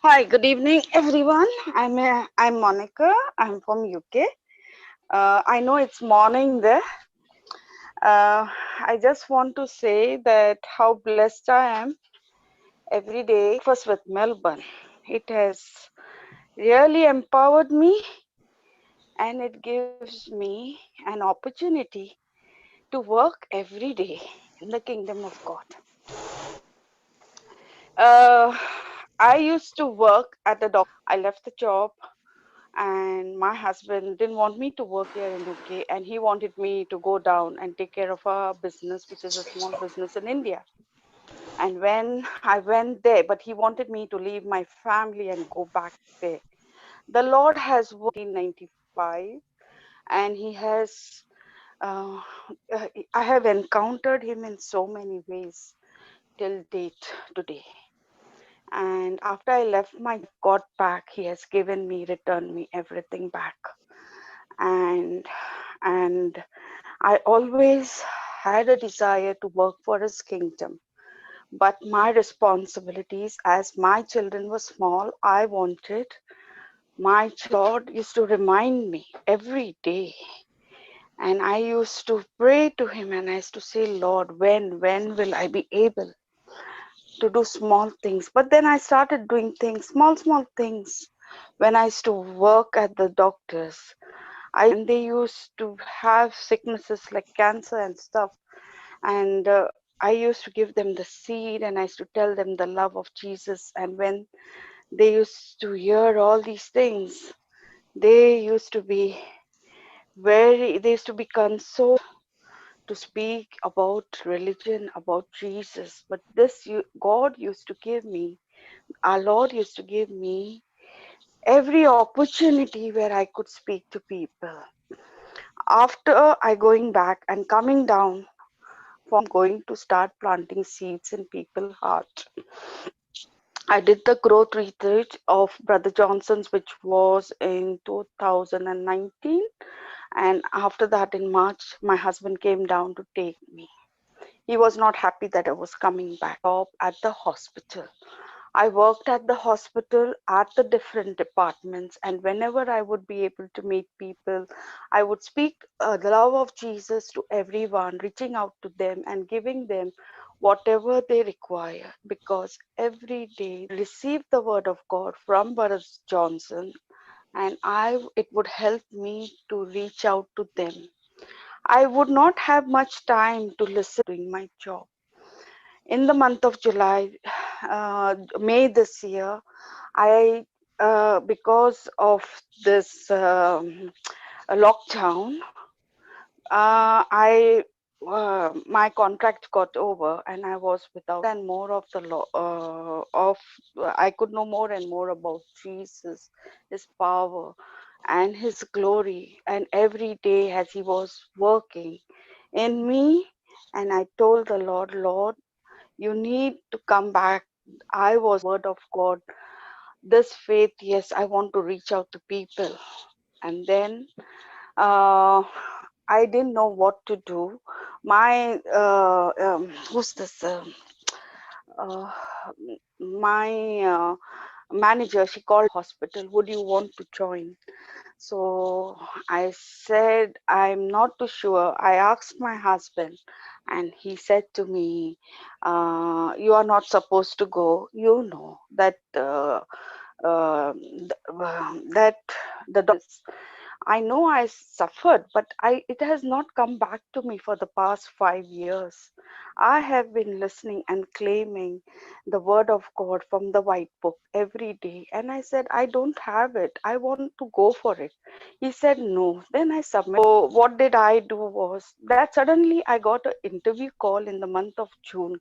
Hi, good evening, everyone. I'm Monica. I'm from UK. I know it's morning there. I just want to say that how blessed I am every day. First with Melbourne, it has really empowered me, and it gives me an opportunity to work every day in the kingdom of God. Uh, I used to work at the doctor. I left the job and my husband didn't want me to work here in UK, and he wanted me to go down and take care of a business which is a small business in India. And when I went there, but he wanted me to leave my family and go back there. The Lord has worked in 1995, and he has uh, I have encountered him in so many ways till date today. And after I left my got back, he has given me, returned me everything back. And I always had a desire to work for his kingdom. But my responsibilities as my children were small, I wanted my Lord used to remind me every day. And I used to pray to him and I used to say, Lord, when will I be able to do small things? But then I started doing things, small things. When I used to work at the doctors, and they used to have sicknesses like cancer and stuff, and I used to give them the seed and I used to tell them the love of Jesus. And when they used to hear all these things, they used to be they used to be consoled to speak about religion, about Jesus. But God used to give me, our Lord used to give me every opportunity where I could speak to people. After I going back and coming down from going to start planting seeds in people's heart, I did the growth retreat of Brother Johnson's, which was in 2019. And after that, in March, my husband came down to take me. He was not happy that I was coming back up at the hospital. I worked at the hospital at the different departments, and whenever I would be able to meet people, I would speak the love of Jesus to everyone, reaching out to them and giving them whatever they require. Because every day receive the word of God from Brother Johnson, and it would help me to reach out to them. I would not have much time to listen doing my job. In the month of July, May this year, I because of this lockdown, I my contract got over, and I was without and more of the law of I could know more and more about Jesus, His power, and His glory, and every day as He was working in me, and I told the Lord, Lord, you need to come back. I was word of God. This faith, yes, I want to reach out to people. And then I didn't know what to do. My who's this? Uh, my manager, she called hospital. Would you want to join? So I said, I'm not too sure. I asked my husband, and he said to me, you are not supposed to go. You know that that the doctors. I know I suffered, but it has not come back to me for the past 5 years. I have been listening and claiming the word of God from the white book every day. And I said, I don't have it. I want to go for it. He said, no. Then I submitted. So what did I do was that suddenly I got an interview call in the month of June.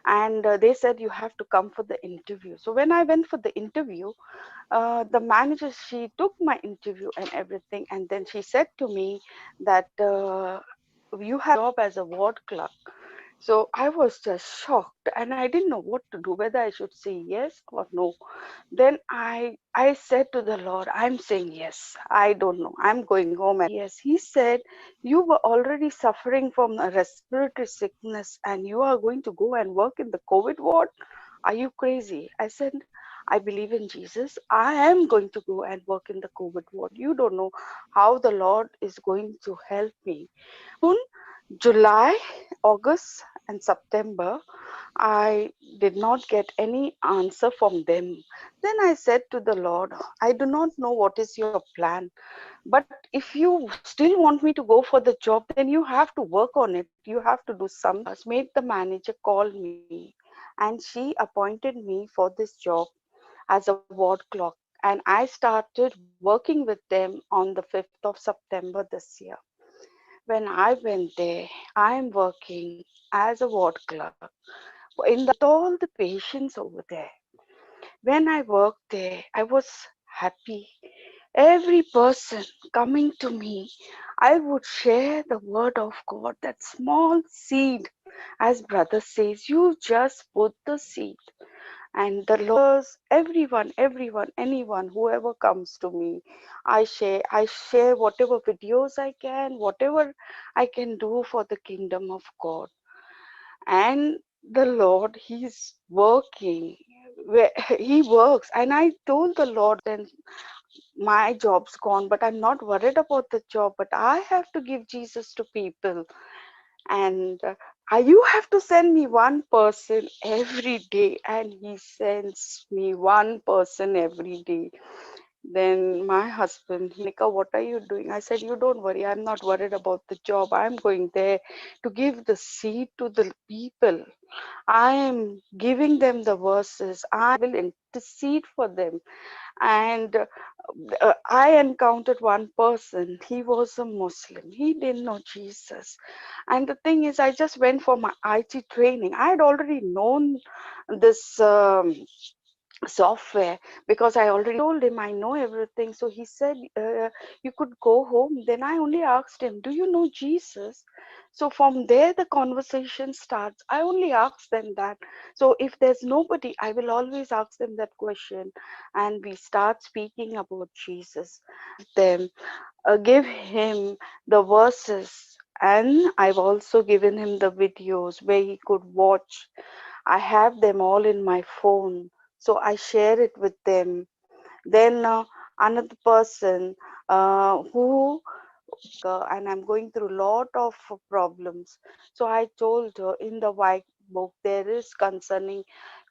And they said, you have to come for the interview. So when I went for the interview, the manager, she took my interview and everything, and then she said to me that you have a job as a ward clerk. So I was just shocked, and I didn't know what to do, whether I should say yes or no. Then I said to the Lord, I'm saying yes. I don't know, I'm going home. And yes, he said, you were already suffering from a respiratory sickness and you are going to go and work in the COVID ward. Are you crazy? I said, I believe in Jesus. I am going to go and work in the COVID ward. You don't know how the Lord is going to help me. July, August, and September, I did not get any answer from them. Then I said to the Lord, I do not know what is your plan, but if you still want me to go for the job, then you have to work on it. You have to do something. Made the manager call me, and she appointed me for this job as a ward clerk. And I started working with them on the 5th of September this year. When I went there, I am working as a ward clerk all the patients over there. When I worked there, I was happy. Every person coming to me, I would share the word of God, that small seed, as brother says, you just put the seed. And the Lord, anyone, whoever comes to me, I share whatever videos I can, whatever I can do for the kingdom of God. And the Lord, He's working. He works. And I told the Lord, then my job's gone, but I'm not worried about the job. But I have to give Jesus to people. And you have to send me one person every day. And He sends me one person every day. Then my husband, Nika, what are you doing? I said, you don't worry. I'm not worried about the job. I'm going there to give the seed to the people. I am giving them the verses. I will intercede for them. And I encountered one person. He was a Muslim. He didn't know Jesus. And the thing is, I just went for my IT training. I had already known this software because I already told him I know everything. So he said, you could go home. Then I only asked him, do you know Jesus? So from there, the conversation starts. I only ask them that. So if there's nobody, I will always ask them that question. And we start speaking about Jesus. Them, give him the verses. And I've also given him the videos where he could watch. I have them all in my phone, so I share it with them. Then another person who and I'm going through a lot of problems. So I told her in the white book there is concerning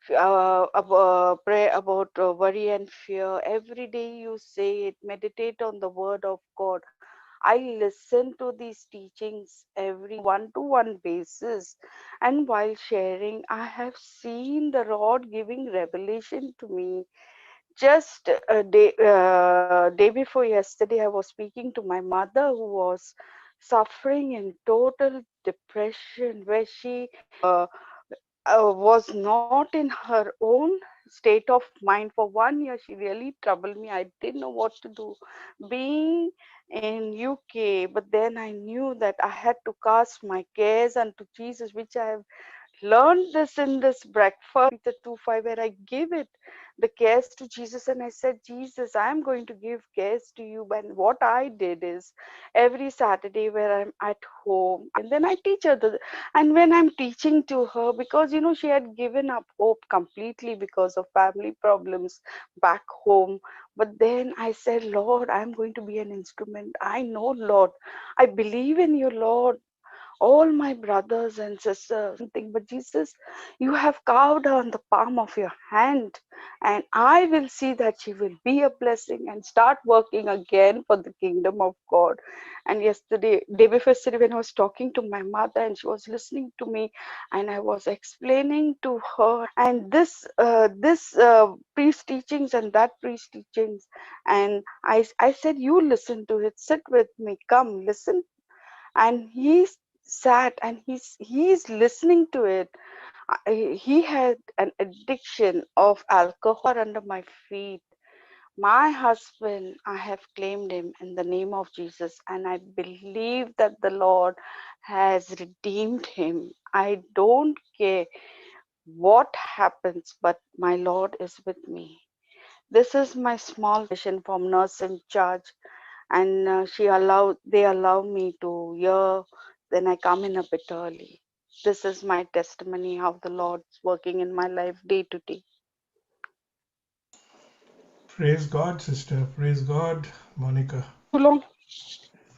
pray about worry and fear. Every day you say it, meditate on the word of God. I listen to these teachings every one-to-one basis, and while sharing, I have seen the Lord giving revelation to me. Just day before yesterday, I was speaking to my mother who was suffering in total depression, where she was not in her own state of mind. For 1 year, she really troubled me. I didn't know what to do. Being in UK, but then I knew that I had to cast my cares unto Jesus, which I have learned this in this breakfast, Peter 2:5, where I give it the cares to Jesus. And I said, Jesus, I'm going to give cares to you. And what I did is every Saturday where I'm at home, and then I teach her and when I'm teaching to her, because she had given up hope completely because of family problems back home. But then I said, Lord, I'm going to be an instrument. I know, Lord, I believe in you, Lord. All my brothers and sisters think, but Jesus, you have carved her on the palm of your hand, and I will see that she will be a blessing and start working again for the kingdom of God. And yesterday, day before yesterday, when I was talking to my mother and she was listening to me, and I was explaining to her, and this priest teachings and that priest teachings, and I said, you listen to it, sit with me, come listen. And he sat and he's listening to it. He had an addiction of alcohol under my feet. My husband, I have claimed him in the name of Jesus, and I believe that the Lord has redeemed him. I don't care what happens, but my Lord is with me. This is my small vision from nurse in charge, and they allow me to hear. Then I come in a bit early. This is my testimony how the Lord's working in my life day to day. Praise God, sister. Praise God, Monica. Too long.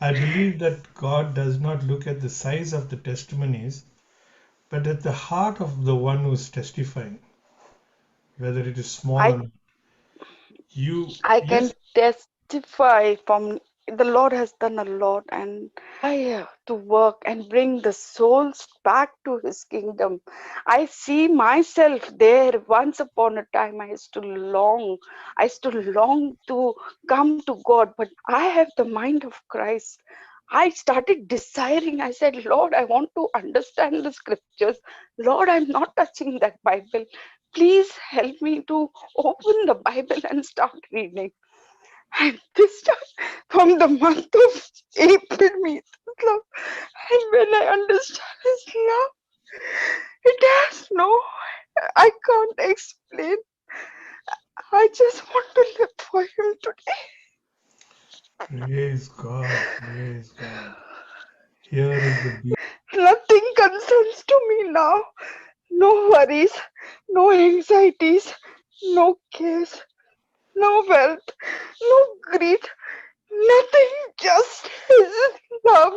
I believe that God does not look at the size of the testimonies, but at the heart of the one who is testifying, whether it is small I or not. You, I can yes, testify from the Lord has done a lot, and I to work and bring the souls back to His kingdom. I see myself there. Once upon a time, I used to long to come to God, but I have the mind of Christ. I started desiring. I said, Lord, I want to understand the scriptures. Lord, I'm not touching that Bible. Please help me to open the Bible and start reading. And this time, from the month of April, means love. And when I understand His love, it has no, I can't explain. I just want to live for Him today. praise God, praise God. Here is the beauty. Nothing concerns to me now. No worries, no anxieties, no cares, no wealth, no greed, nothing, just His love.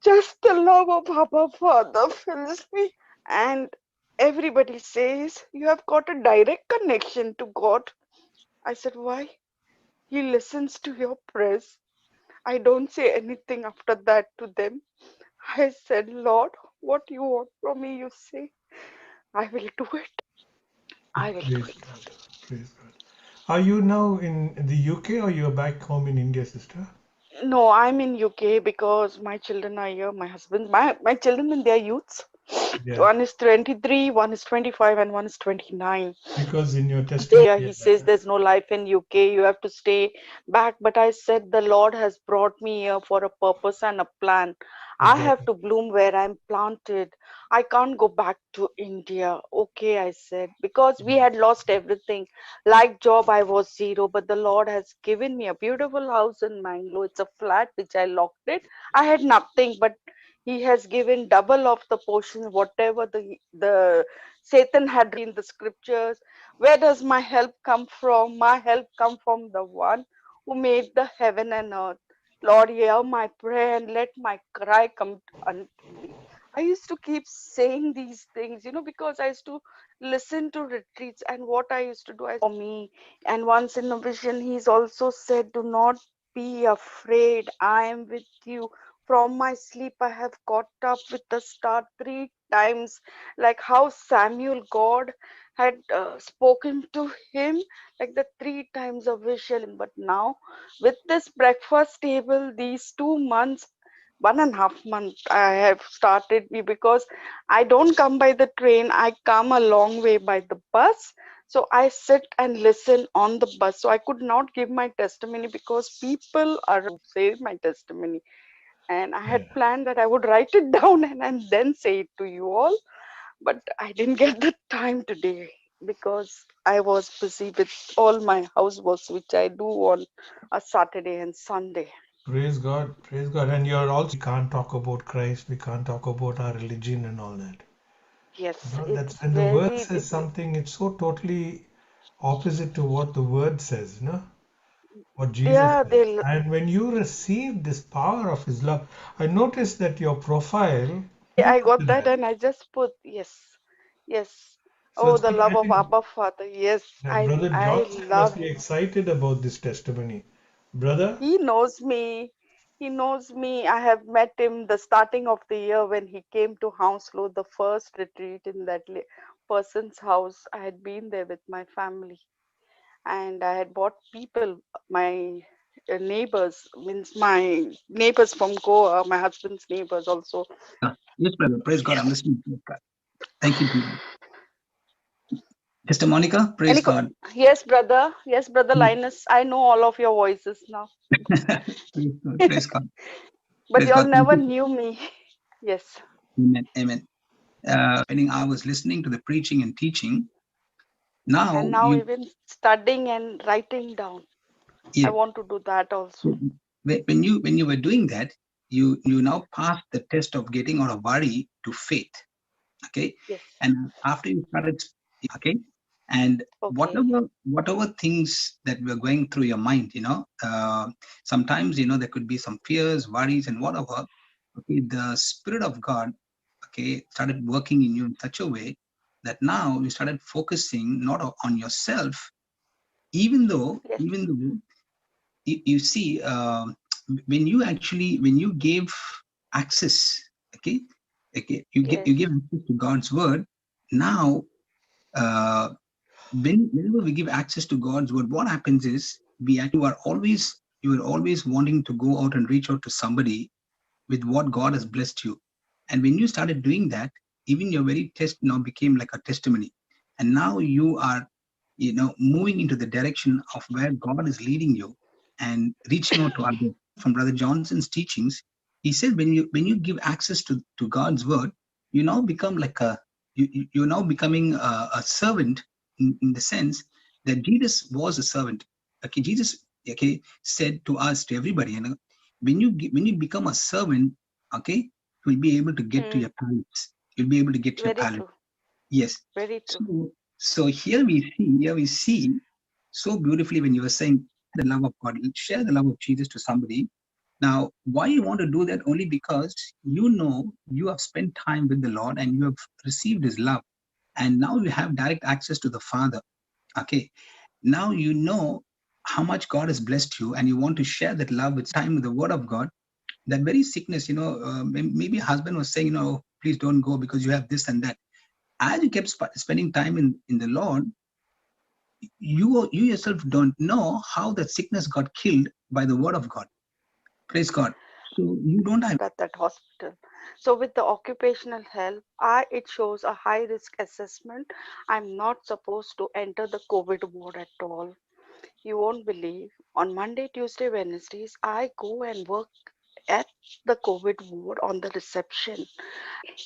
Just the love of Abba Father fills me. And everybody says, you have got a direct connection to God. I said, why? He listens to your prayers. I don't say anything after that to them. I said, Lord, what you want from me, you say. I will do it. I will do Praise it. God, praise God. Are you now in the UK or you're back home in India, sister? No, I'm in UK because my children are here. My husband, my children in their youths. Yeah, One is 23, one is 25, and one is 29. because in your They testimony, he says there's no life in UK, you have to stay back. But I said the Lord has brought me here for a purpose and a plan. I have exactly. to bloom where I'm planted. I can't go back to India. Okay, I said, because we had lost everything. Like job, I was zero, but the Lord has given me a beautiful house in Mangalore. It's a flat which I locked it. I had nothing, but He has given double of the portion, whatever the Satan had in the scriptures. Where does my help come from? My help come from the one who made the heaven and earth. Lord, hear my prayer and let my cry come unto thee. I used to keep saying these things, because I used to listen to retreats, and what I used to do I for me. And once in a vision, he's also said, do not be afraid. I am with you. From my sleep, I have got up with the star 3 times, like how Samuel, God had spoken to him like the 3 times a vision. But now, with this breakfast table, these 2 months, 1.5 month, I have started because I don't come by the train, I come a long way by the bus. So I sit and listen on the bus. So I could not give my testimony because people are say my testimony. And I had Yeah. planned that I would write it down and then say it to you all, but I didn't get the time today because I was busy with all my houseworks, which I do on a Saturday and Sunday. Praise God, praise God. And you're also can't talk about Christ, we can't talk about our religion and all that. Yes, That's it's and the word very says difficult. something, it's so totally opposite to what the word says, what Jesus Yeah, says. And when you receive this power of his love, I noticed that your profile, I to got that that. and I just put yes, yes. So Oh, it's the good. love I of think Abba Father. Yes, that I brother I Johnson must love. be excited about this testimony. Brother? He knows me. He knows me. I have met him the starting of the year when he came to Hounslow, the first retreat in that person's house. I had been there with my family, and I had bought people, my neighbors, means my neighbors from Goa, my husband's neighbors also. Yeah. Yes, brother. Praise God. I'm listening. Praise God. Thank you, Jesus. Sister Monica, praise Any God. yes, brother Linus. I know all of your voices now, Praise God. Praise God. but Praise y'all God. Thank never you. knew me. Yes. Amen. Amen. When I was listening to the preaching and teaching, And now now even studying and writing down. I yeah, want to do that also. when you were doing that, you now passed the test of getting out of worry to faith. Okay. Yes. And after you started, okay. And Okay. whatever things that were going through your mind, sometimes, there could be some fears, worries, and whatever. Okay, the Spirit of God, okay, started working in you in such a way that now you started focusing not on yourself, even though, Yes. you see, when you gave access, okay, you Yes. give access to God's word. Now, uh, whenever we give access to God's word, what happens is you are always wanting to go out and reach out to somebody with what God has blessed you. And when you started doing that, even your very test now became like a testimony. And now you are, moving into the direction of where God is leading you and reaching out to others. From Brother Johnson's teachings, he said when you give access to God's word, you now become like you're now becoming a servant in the sense that Jesus was a servant. Okay, Jesus, okay, said to us, to everybody, when you become a servant, okay, you'll be able to get to Hmm. your palace. You'll be able to get to your Very palace. true. Yes. Very true. So here we see so beautifully when you were saying the love of God, share the love of Jesus to somebody. Now, why you want to do that? Only because you have spent time with the Lord and you have received His love, and now you have direct access to the Father. Okay, now you know how much God has blessed you, and you want to share that love with time with the Word of God. That very sickness, maybe a husband was saying, please don't go because you have this and that. As you kept spending time in the Lord, you yourself don't know how that sickness got killed by the word of God. Praise God. So you don't have. At that hospital. So with the occupational health, it shows a high risk assessment. I'm not supposed to enter the COVID ward at all. You won't believe. On Monday, Tuesday, Wednesdays, I go and work at the COVID ward on the reception.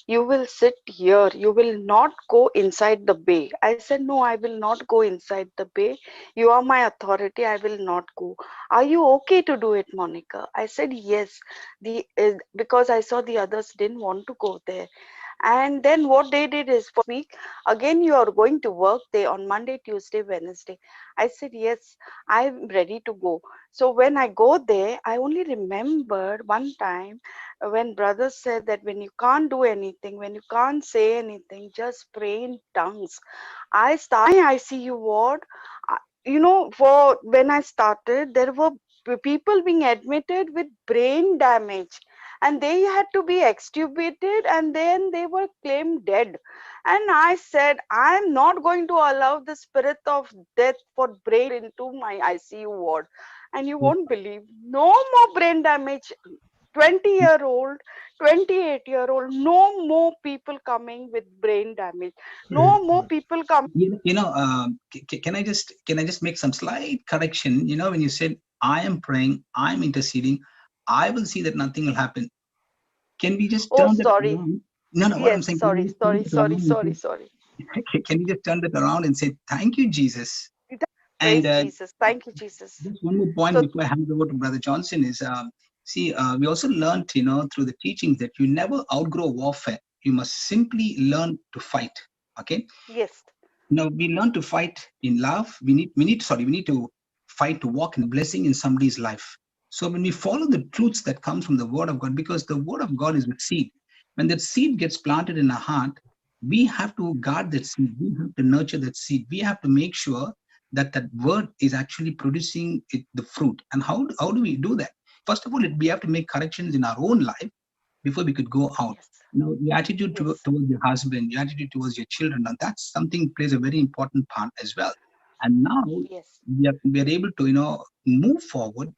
You will sit here. You will not go inside the bay. I said, no, I will not go inside the bay. You are my authority. I will not go. Are you okay to do it, Monica? I said, yes. Because I saw the others didn't want to go there. And then what they did is for week, again, you are going to work there on Monday, Tuesday, Wednesday. I said, yes, I'm ready to go. So when I go there, I only remembered one time when brothers said that when you can't do anything, when you can't say anything, just pray in tongues. I started my ICU ward. For when I started, there were people being admitted with brain damage, and they had to be extubated, and then they were claimed dead. And I said, I'm not going to allow the spirit of death for brain into my ICU ward. And you won't believe, no more brain damage. 20-year-old, 28-year-old, no more people coming with brain damage. Praise No more God. people coming. Can I just make some slight correction? When you said I am praying, I'm interceding, I will see that nothing will happen. Can we just Oh, turn that sorry. around? No, no. What I'm Yes, saying, can we sorry, just turn sorry, that around sorry, and sorry, say, sorry. can we just turn that around and say, thank you, Jesus? And Praise Jesus. Thank you, Jesus. just one more point So, before I hand it over to Brother Johnson is, we also learned, through the teachings that you never outgrow warfare. You must simply learn to fight. Okay. yes, Now we learn to fight in love. We need to fight to walk in blessing in somebody's life. So when we follow the truths that comes from the Word of God, because the Word of God is the seed, when that seed gets planted in our heart, we have to guard that seed. We have to nurture that seed. We have to make sure that that word is actually producing the fruit. And how do we do that? First of all, we have to make corrections in our own life before we could go out. yes, Your attitude yes, towards your husband, your attitude towards your children, now that's something plays a very important part as well. And now yes, we are able to move forward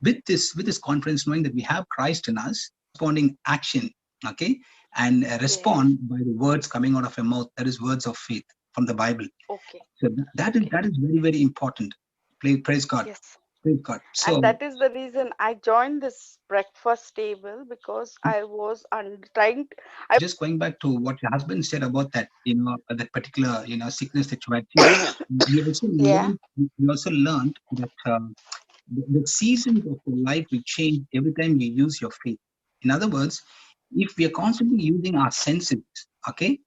with this confidence, knowing that we have Christ in us, responding action, okay, and yes. respond by the words coming out of your mouth. That is words of faith from the Bible. Okay, So that is okay. that is very very important. Praise God, Yes. praise God. And So that is the reason I joined this breakfast table because I was trying to, just going back to what your husband said about that, that particular, sickness that you had. See, we also yeah, learned, we also learned that the seasons of your life will change every time you use your faith. In other words, if we are constantly using our senses, okay,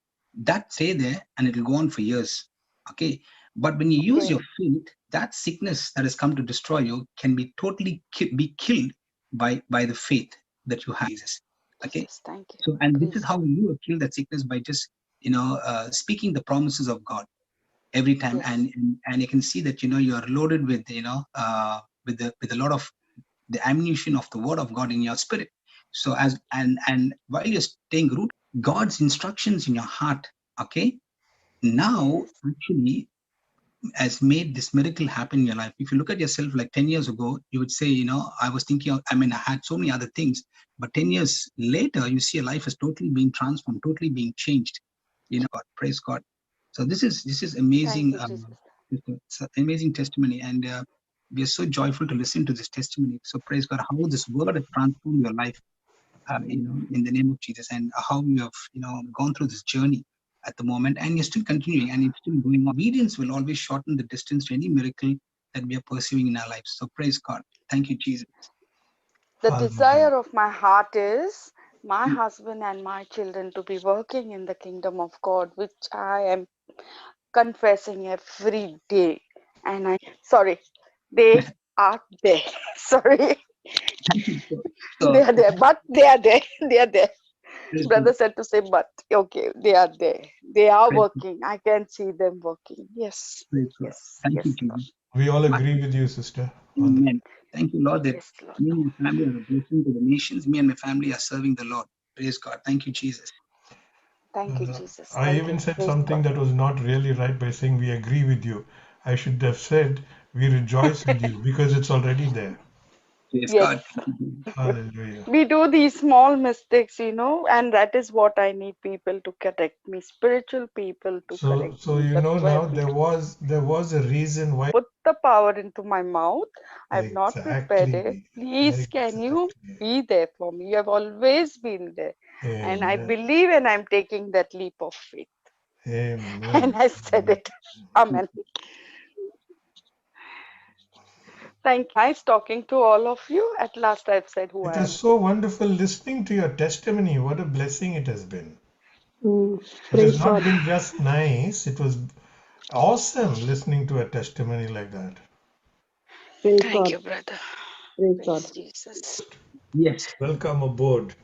that stay there and it will go on for years. Okay, but when you use Okay. your faith, that sickness that has come to destroy you can be totally be killed by the faith that you have in Jesus. Okay, Jesus, thank you. so and this is Praise how God. you will kill that sickness, by just speaking the promises of God every time, Yes. and you can see that you are loaded with with a lot of the ammunition of the word of God in your spirit. So as and while you're staying rooted, God's instructions in your heart. Okay, now Yes. actually has made this miracle happen in your life. If you look at yourself like 10 years ago, you would say, I was thinking, I had so many other things, but 10 years later, you see your life is totally being transformed, totally being changed. God, praise God. So this is Thank amazing. you, Jesus. It's an amazing testimony, and we are so joyful to listen to this testimony. So praise God, how this word has transformed your life, in the name of Jesus, and how you have, gone through this journey at the moment, and you're still continuing, and it's still going on. Obedience will always shorten the distance to any miracle that we are pursuing in our lives. So praise God. Thank you, Jesus. The Hallelujah. desire of my heart is my husband and my children to be working in the kingdom of God, which I am confessing every day. And sorry, they are there. Sorry, Thank you. they So are there, but they are there. They are there. praise God. Brother said to say, but okay, they are there. They are Praise, working. I can see them working. Yes, praise God. yes, Thank you, yes, Lord. Jesus. We all My- agree with you, sister, on that. Amen. Thank you, Lord, that Yes, Lord. me and my family are a blessing to the nations. Me and my family are serving the Lord. Praise God. Thank you, Jesus. Thank you, Jesus. I Thank even you. said Praise something God. that was not really right by saying we agree with you. I should have said we rejoice with you because it's already there. Praise Yes. God. Thank you, Jesus. Hallelujah. We do these small mistakes, and that is what I need people to correct me, spiritual people to So, correct so me. you That's know why now there was a reason why. put the power into my mouth. I've not prepared it. Exactly. Please, can you Exactly. be there for me? You have always been there. And I Amen. believe and I'm taking that leap of faith. And Amen. I said it. Amen. Thank you. Nice talking to all of you. At last I've said who It I is am. so wonderful listening to your testimony. What a blessing it has been. It has Praise not God. been just nice, it was awesome listening to a testimony like that. Praise Thank God. you, brother. Praise God. Praise Jesus. Yes. Welcome aboard.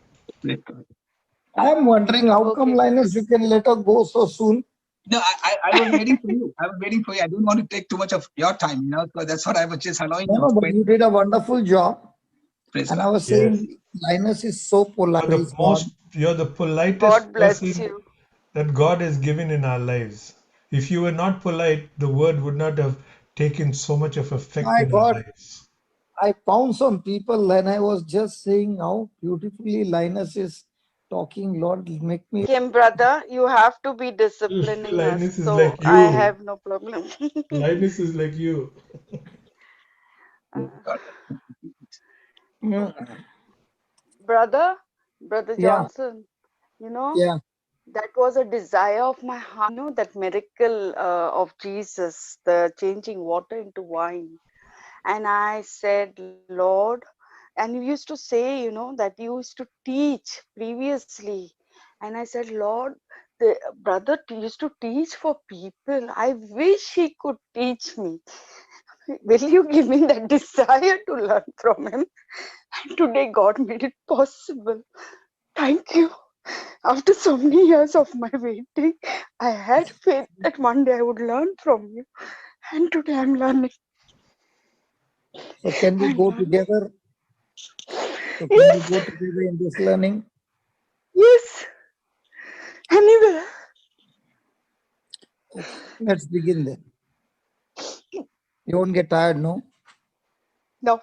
Praise God. I am wondering how come, Okay, Linus, you guys. can let her go so soon. No, I was waiting for you. I was waiting for you. I don't want to take too much of your time, so that's what I was just allowing No, you. no, but Praise you God. did a wonderful job. Praise And I God. was Yes. saying, Linus is so polite. Praise God. You're the politest God bless person you. that God has given in our lives. If you were not polite, the word would not have taken so much of effect My in our God, lives. I found some people and I was just saying how beautifully Linus is talking. Lord, make me. Kim, brother, you have to be disciplining us. Linus is So like I you. have no problem. Linus is like you. Praise Uh, God. Mm, brother yeah, Johnson, you know, yeah. that was a desire of my heart, that miracle of Jesus, the changing water into wine. And I said, Lord, and you used to say, that you used to teach previously. And I said, Lord, the brother used to teach for people. I wish he could teach me. Will you give me that desire to learn from him? And today God made it possible. Thank you. After so many years of my waiting, I had faith that one day I would learn from you. And today I'm learning So can we and go learning. together? So can we Yes, go together in this learning? yes, anywhere. Okay, let's begin then. You won't get tired, no? No,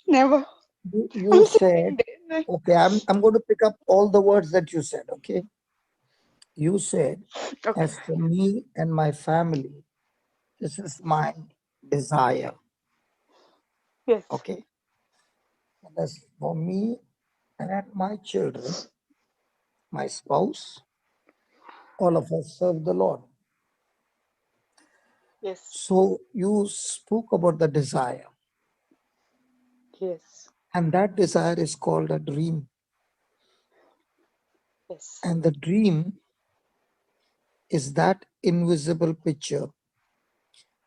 never. You I'm said, sitting there. okay, I'm going to pick up all the words that you said, okay? You said, Okay, as for me and my family, this is my desire, yes, okay? And as for me and my children, my spouse, all of us serve the Lord. yes, So you spoke about the desire, yes, and that desire is called a dream. yes, And the dream is that invisible picture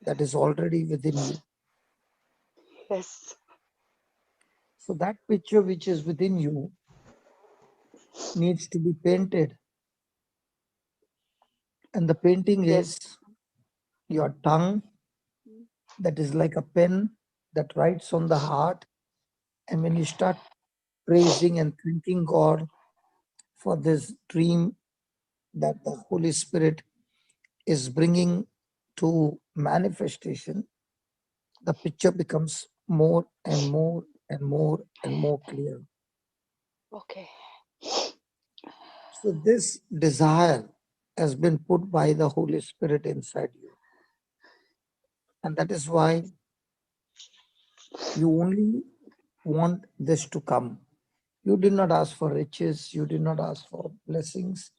that is already within you. Yes. So that picture which is within you needs to be painted. And the painting Yes. is your tongue, that is like a pen that writes on the heart. And when you start praising and thanking God for this dream that the Holy Spirit is bringing to manifestation, the picture becomes more and more and more and more clear. Okay. So this desire has been put by the Holy Spirit inside you. And that is why you only want this to come. You did not ask for riches. You did not ask for blessings.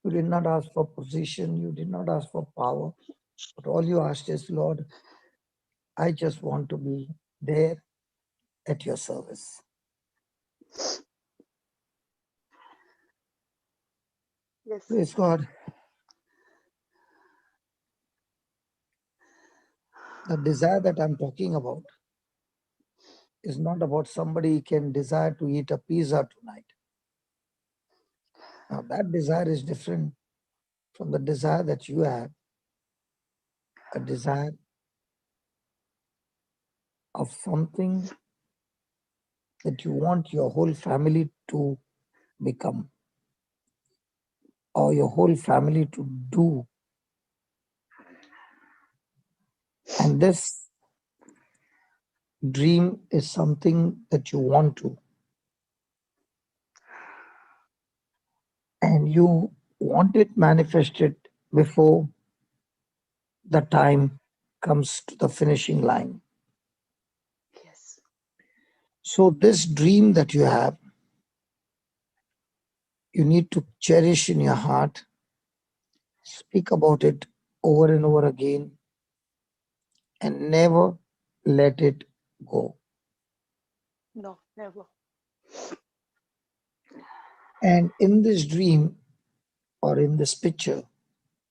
You did not ask for position. You did not ask for power. But all you asked is, Lord, I just want to be there at your service. Yes. Praise God. The desire that I'm talking about is not about somebody can desire to eat a pizza tonight. Now, that desire is different from the desire that you have, a desire of something that you want your whole family to become or your whole family to do. And this dream is something that you want to. And you want it manifested before the time comes to the finishing line. Yes. So this dream that you have, you need to cherish in your heart, speak about it over and over again, and never let it go. No, never. And in this dream or in this picture,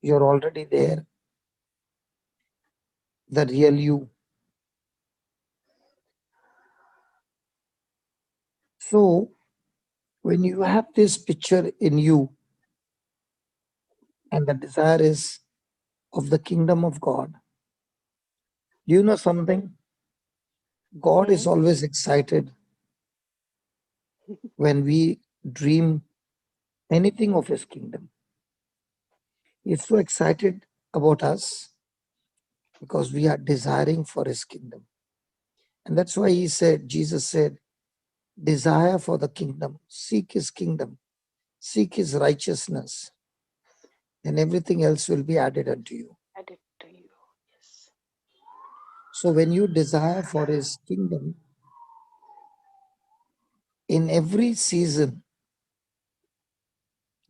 you're already there, the real you. So when you have this picture in you and the desire is of the kingdom of God, do you know something? God is always excited when we dream anything of his kingdom. He's so excited about us because we are desiring for his kingdom. And that's why he said, Jesus said, desire for the kingdom, seek his kingdom, seek his righteousness, and everything else will be added unto you. Added to you. Yes. So when you desire for his kingdom, in every season,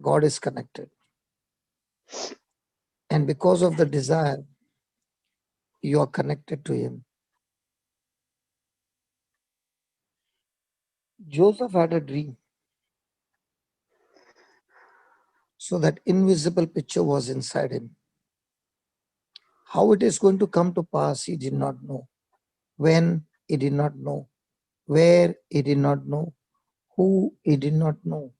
God is connected. And because of the desire, you are connected to him. Joseph had a dream. So that invisible picture was inside him. How it is going to come to pass, he did not know. When, he did not know. Where, he did not know. Who, he did not know.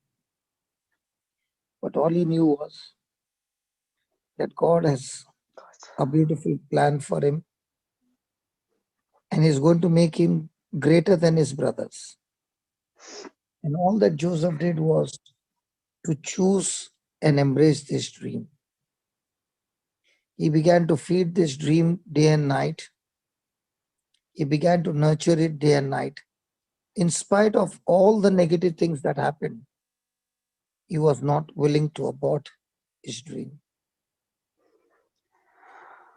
But all he knew was that God has God. a beautiful plan for him and is going to make him greater than his brothers. And all that Joseph did was to choose and embrace this dream. He began to feed this dream day and night. He began to nurture it day and night. In spite of all the negative things that happened, he was not willing to abort his dream.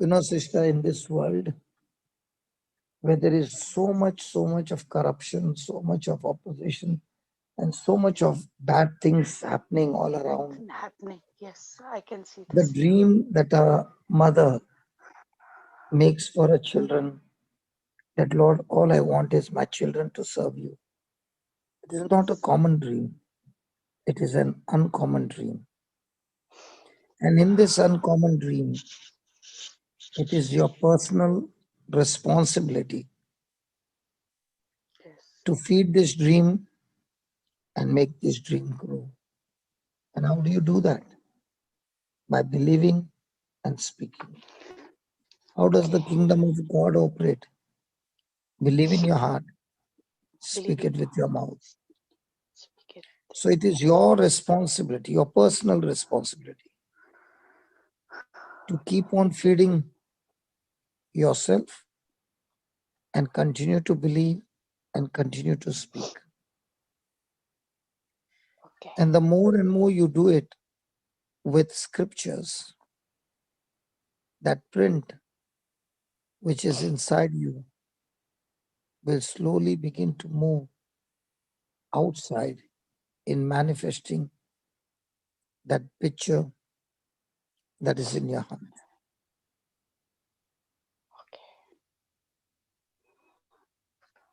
You know, sister, in this world where there is so much of corruption, so much of opposition, and so much of bad things happening all around, Happening. Yes, I can see the this. dream that a mother makes for her children, that Lord, all I want is my children to serve you. It is not a common dream. It is an uncommon dream. And in this uncommon dream, it is your personal responsibility Yes. to feed this dream and make this dream grow. And how do you do that? By believing and speaking. How does Okay. the kingdom of God operate? Believe in your heart, Believe speak in it your with your heart. mouth. Speak it. So it is your responsibility, your personal responsibility, to keep on feeding yourself and continue to believe and continue to speak. Okay. And the more and more you do it with scriptures, that print which is inside you will slowly begin to move outside in manifesting that picture that is in your heart. Okay.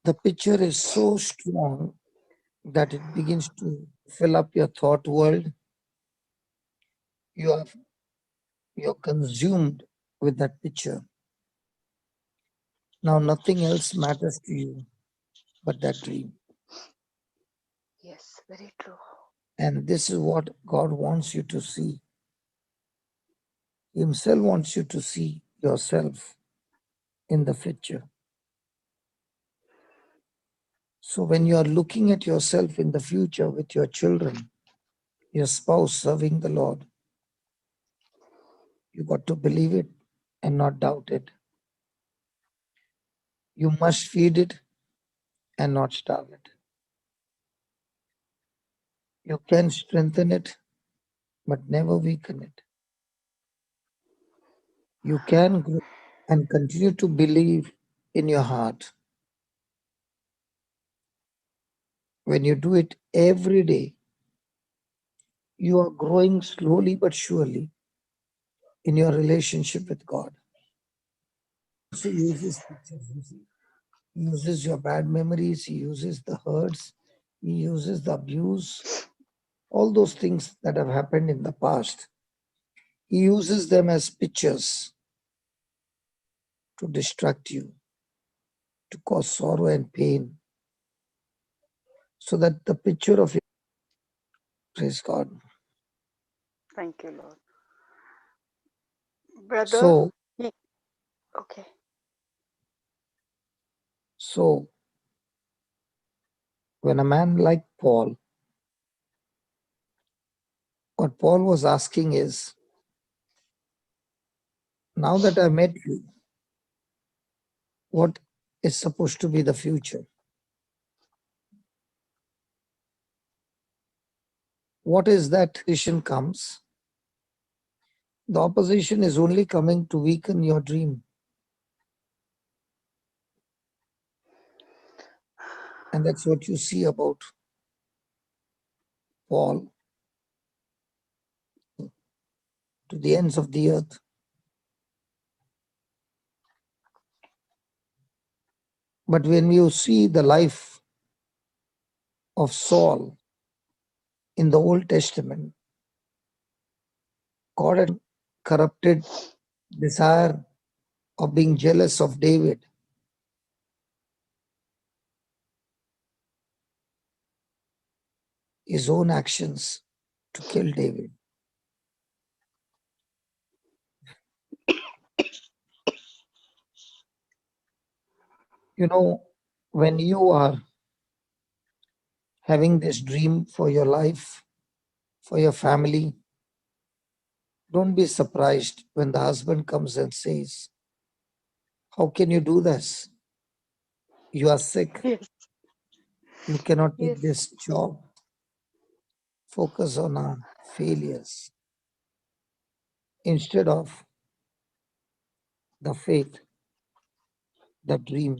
The picture is so strong that it begins to fill up your thought world. You're consumed with that picture. Now nothing else matters to you but that dream. Yes, very true. And this is what God wants you to see. He Himself wants you to see yourself in the picture. So when you are looking at yourself in the future with your children, your spouse serving the Lord, you got to believe it and not doubt it. You must feed it and not starve it. You can strengthen it, but never weaken it. You can grow and continue to believe in your heart. When you do it every day, you are growing slowly but surely in your relationship with God. Also uses pictures, you see. He uses your bad memories, he uses the hurts, he uses the abuse, all those things that have happened in the past. He uses them as pictures to distract you, to cause sorrow and pain, so that the picture of your praise God. Thank you, Lord. Brother, So, he, okay. so when a man like Paul, what Paul was asking is, now that I met you, what is supposed to be the future? What is that vision comes? The opposition is only coming to weaken your dream. And that's what you see about Paul to the ends of the earth. But when you see the life of Saul in the Old Testament, God had corrupted desire of being jealous of David. His own actions to kill David. You know, when you are having this dream for your life, for your family, don't be surprised when the husband comes and says, how can you do this? You are sick. Yes, You cannot take yes, this job. Focus on our failures instead of the faith, the dream,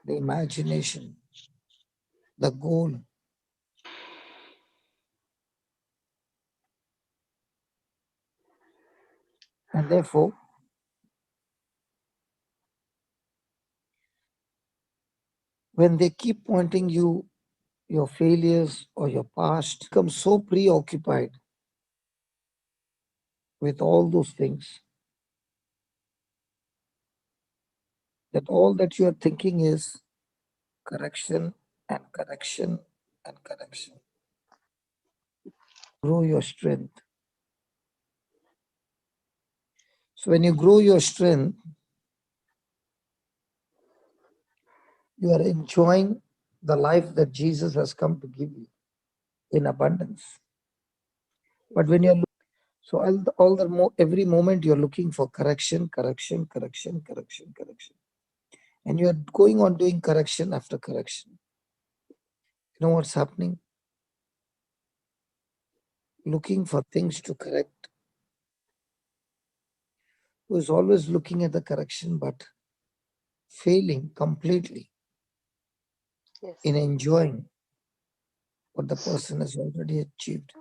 the imagination, the goal. And therefore, when they keep pointing you, your failures or your past, become so preoccupied with all those things, that all that you are thinking is correction and correction and correction. Grow your strength. So when you grow your strength, you are enjoying the life that Jesus has come to give you in abundance. But when you're so every moment you're looking for correction, correction, correction, correction, correction, and you're going on doing correction after correction. You know what's happening? Looking for things to correct. Who is always looking at the correction but failing completely in enjoying what the person has already achieved.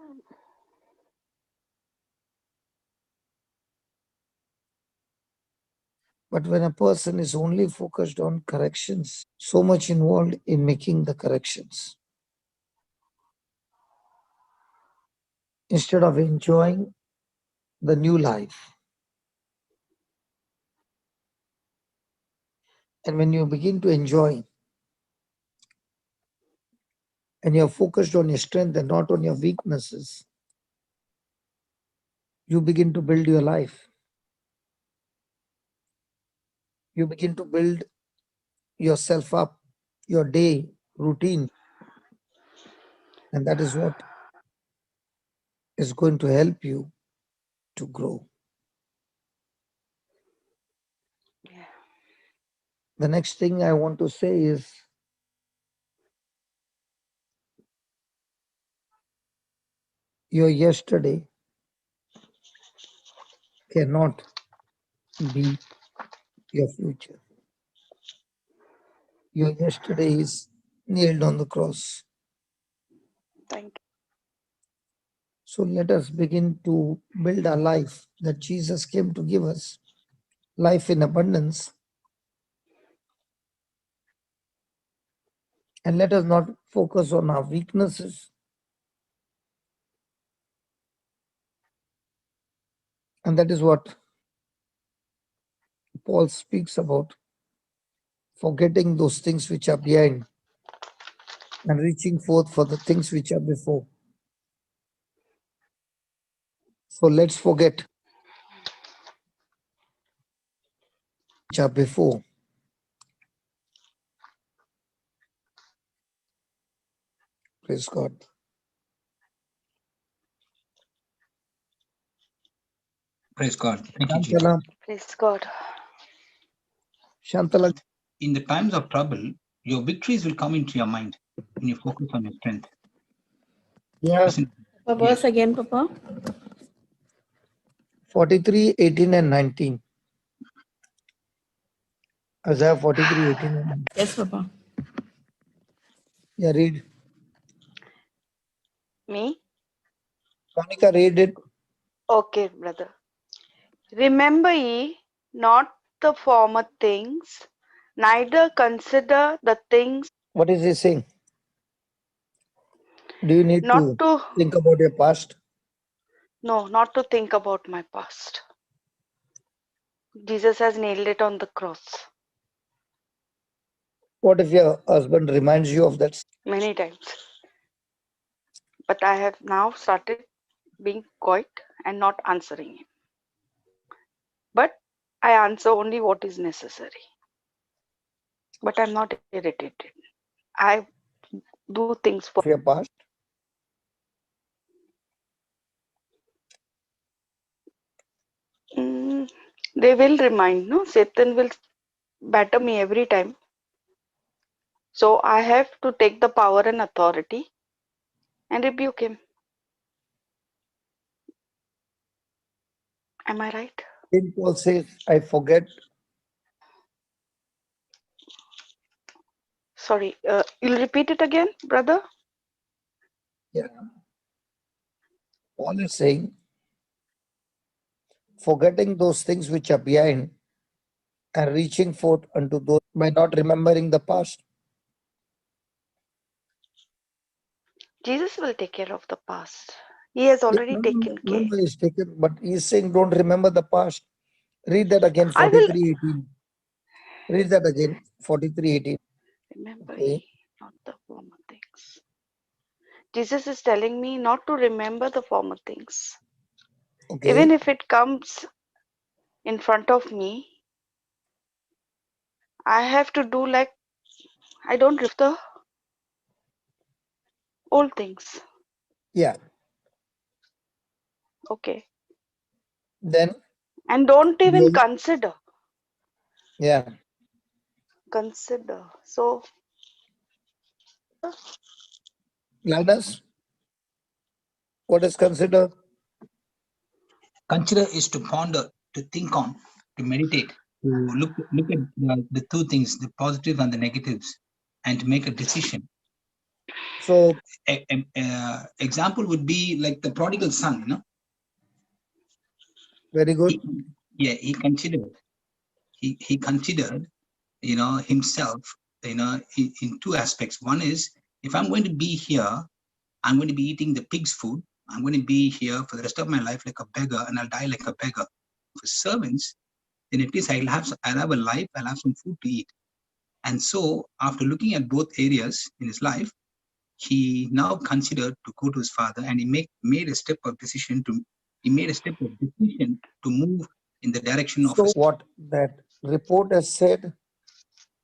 But when a person is only focused on corrections, so much involved in making the corrections, instead of enjoying the new life. And when you begin to enjoy and you're focused on your strength and not on your weaknesses, you begin to build your life. You begin to build yourself up, your day routine. And that is what is going to help you to grow. Yeah. The next thing I want to say is your yesterday cannot be your future. Your yesterday is nailed on the cross. Thank you. So let us begin to build a life that Jesus came to give us, life in abundance. And let us not focus on our weaknesses. And that is what Paul speaks about, forgetting those things which are behind and reaching forth for the things which are before. So let's forget which are before. Praise God. Praise God. Thank you, Jesus. Shantala, Praise God. Shantala, In the times of trouble, your victories will come into your mind when you focus on your strength. yeah, Listen. A verse again, Papa. 43, 18 and 19. Isaiah 43, 18 and 19. Yes, Papa. Yeah, read. Me? Monica, read it. Okay, brother. Remember ye not the former things, neither consider the things What is he saying? Do you need not to to think about your past? no, not to think about my past. Jesus has nailed it on the cross What if your husband reminds you of that? many times. But I have now started being quiet and not answering him. But I answer only what is necessary. But I'm not irritated. I do things for Of your past? mm, they will remind, no? Satan will batter me every time. So I have to take the power and authority and rebuke him. Am I right? Then Paul says, I forget. Sorry, you'll repeat it again, brother? Yeah. Paul is saying, forgetting those things which are behind and reaching forth unto those by not remembering the past. Jesus will take care of the past. He has Yeah, already taken care. no, he's taken, but he's saying don't remember the past. Read that again, I will 43:18. Read that again, 43:18. remember Okay. ye not the former things. Jesus is telling me not to remember the former things. Okay. Even if it comes in front of me, I have to do like I don't the old things. Yeah. Okay. Then, And don't even you, consider. yeah. Consider. So Gladys, what is considered? Consider is to ponder, to think on, to meditate, to look at the two things, the positive and the negatives, and to make a decision. So, Example would be like the prodigal son. very good. He considered. He considered, himself, in two aspects. One is, if I'm going to be here, I'm going to be eating the pig's food. I'm going to be here for the rest of my life like a beggar, and I'll die like a beggar. For servants, then at least I'll have a life, I'll have some food to eat. And so, after looking at both areas in his life, he now considered to go to his father, and he made a step of decision to move in the direction of So, his. what that report has said,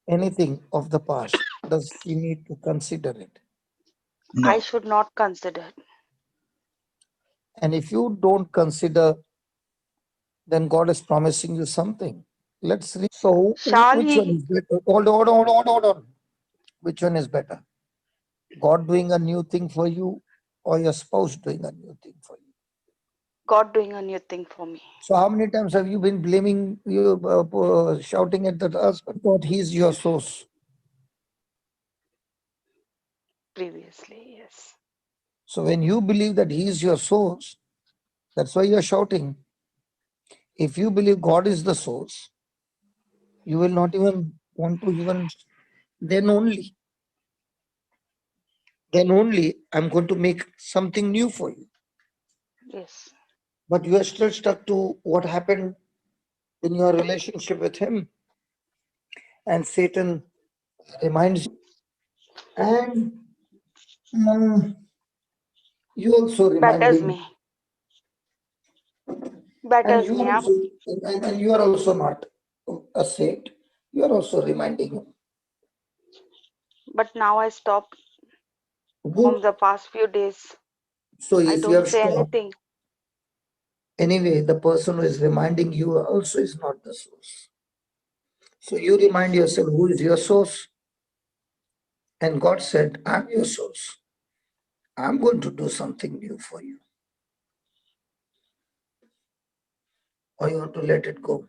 anything of the past, does he need to consider it? I No. should not consider. And if you don't consider, then God is promising you something. Let's read. So, Shall which one he? is better? Hold on. Which one is better? God doing a new thing for you, or your spouse doing a new thing for you? God doing a new thing for me. So, how many times have you been blaming you, shouting at the husband? God, he's your source. Previously, yes. So, when you believe that he is your source, that's why you're shouting. If you believe God is the source, you will not even want to even, then only I'm going to make something new for you. Yes. But you are still stuck to what happened in your relationship with him. And Satan reminds you, and you also remind Batters him, me. and Batters you me are up. also, and you are also not a saint. You are also reminding him. But now I stopped Good. from the past few days. So I if you don't have say stopped, anything. anyway, the person who is reminding you also is not the source. So you remind Yes. yourself who is your source. And God said, I'm your source. I'm going to do something new for you. Or you want to let it go.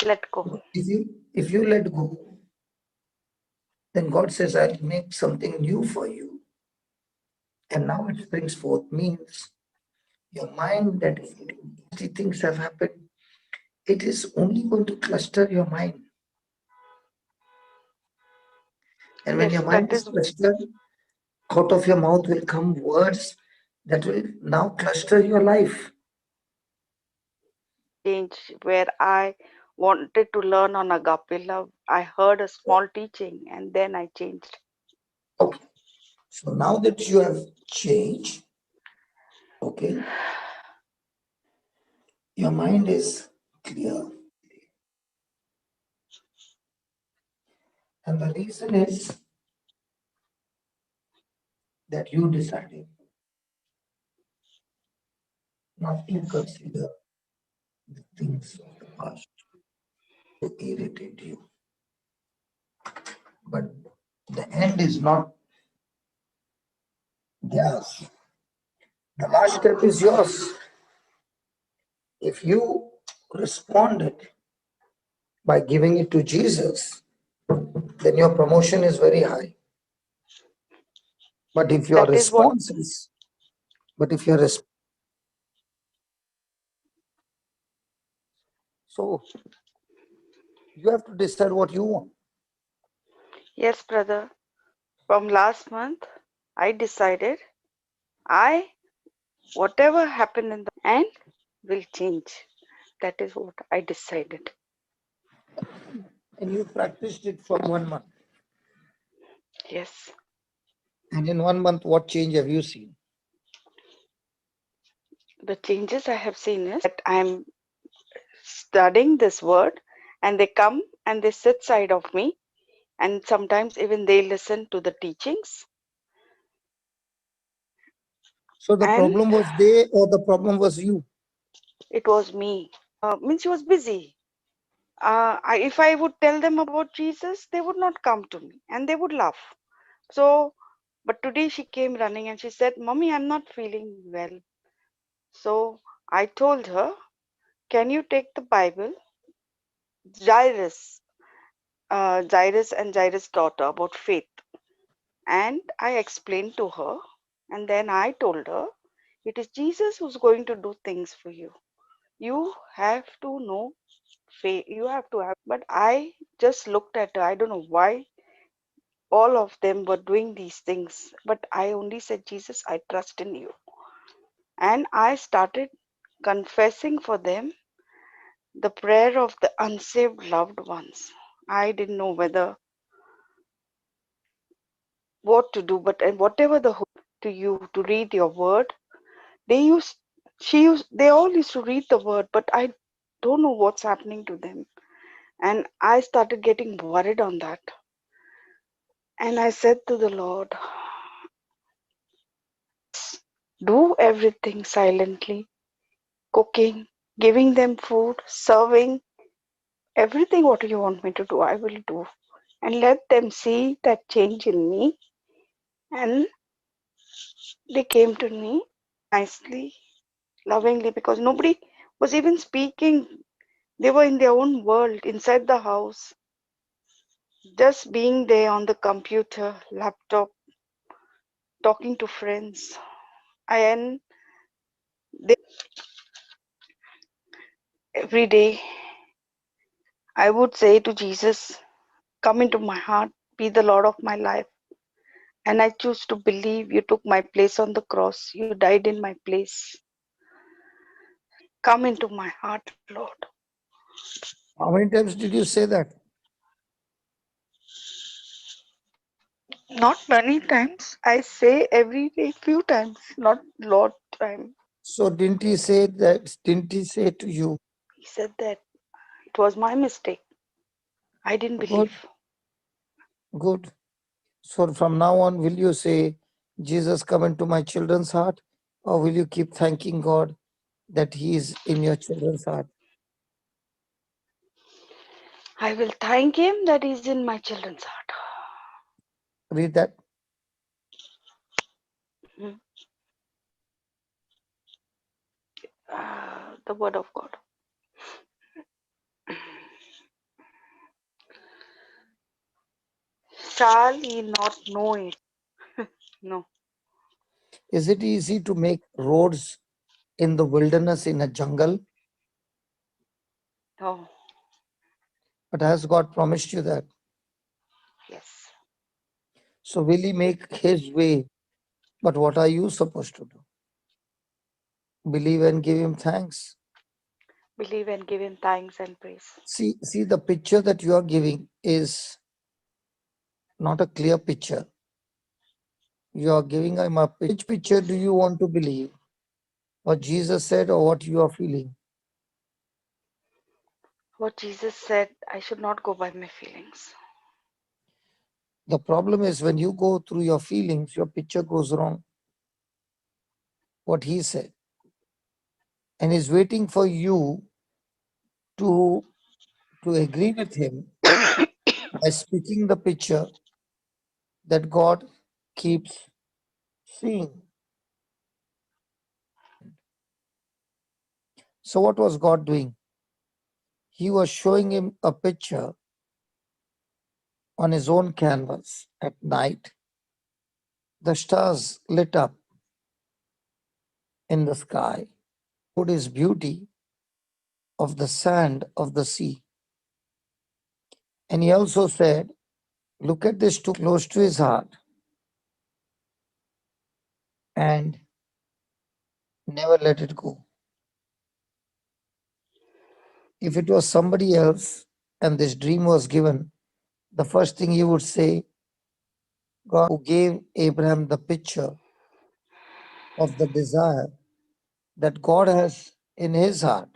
Let go. If you let go, then God says, I'll make something new for you. And now it springs forth means your mind that things have happened, it is only going to cluster your mind. And when Yes, your mind that is is clustered, out of your mouth will come words that will now cluster your life. change where I wanted to learn on agape love. I heard a small teaching and then I changed. Okay. So now that you have changed, okay, your mind is clear. And the reason is that you decided not to Yes. consider the things of the past to irritate you. But the end is not theirs. The last step is yours. If you responded by giving it to Jesus, then your promotion is very high. But if your That is what response is, but if your response, so you have to decide what you want. yes, brother. From last month I decided I whatever happened in the and will change. That is what I decided. And you practiced it for 1 month. Yes. And in 1 month, what change have you seen? The changes I have seen is that I'm studying this word and they come and they sit side of me and sometimes even they listen to the teachings So the and problem was they or the problem was you? it was me. Means she was busy. If I would tell them about Jesus, they would not come to me and they would laugh. So, but today she came running and she said, Mommy, I'm not feeling well. So I told her, can you take the Bible, Jairus, Jairus and Jairus' daughter about faith? And I explained to her, and then I told her, it is Jesus who's going to do things for you. You have to know faith. You have to have. But I just looked at her. I don't know why all of them were doing these things. But I only said, Jesus, I trust in you. And I started confessing for them the prayer of the unsaved loved ones. I didn't know whether what to do, but and whatever the to you to read your word, they used they all used to read the word, but I don't know what's happening to them. And I started getting worried on that. And I said to the Lord, do everything silently, cooking, giving them food, serving, everything what you want me to do, I will do. And let them see that change in me. And they came to me nicely, lovingly, because nobody was even speaking. They were in their own world inside the house, just being there on the computer, laptop, talking to friends. And they, every day I would say to Jesus, come into my heart, be the Lord of my life. And I choose to believe you took my place on the cross. You died in my place. Come into my heart, Lord. How many times did you say that? Not many times. I say every day, few times, not lot time. So didn't he say that? Didn't he say to you, He said that it was my mistake. I didn't good, believe. good. So from now on, will you say, Jesus, come into my children's heart? Or will you keep thanking God that he is in your children's heart? I will thank him that he's in my children's heart. Read that. Mhm. The word of God. Shall ye not know it? No. Is it easy to make roads in the wilderness, in a jungle? Oh, But has God promised you that? yes. So will he make his way? But what are you supposed to do? Believe and give him thanks. Believe and give him thanks and praise. See, the picture that you are giving is not a clear picture. You are giving him a picture. Which picture do you want to believe? What Jesus said or what you are feeling? What Jesus said, I should not go by my feelings. The problem is when you go through your feelings, your picture goes wrong. What he said. And he's waiting for you to agree with him by speaking the picture that God keeps seeing. So what was God doing? He was showing him a picture on his own canvas at night. The stars lit up in the sky, showed his beauty of the sand of the sea. And he also said, look at this too close to his heart. And never let it go. If it was somebody else and this dream was given, the first thing you would say, God who gave Abraham the picture of the desire that God has in his heart.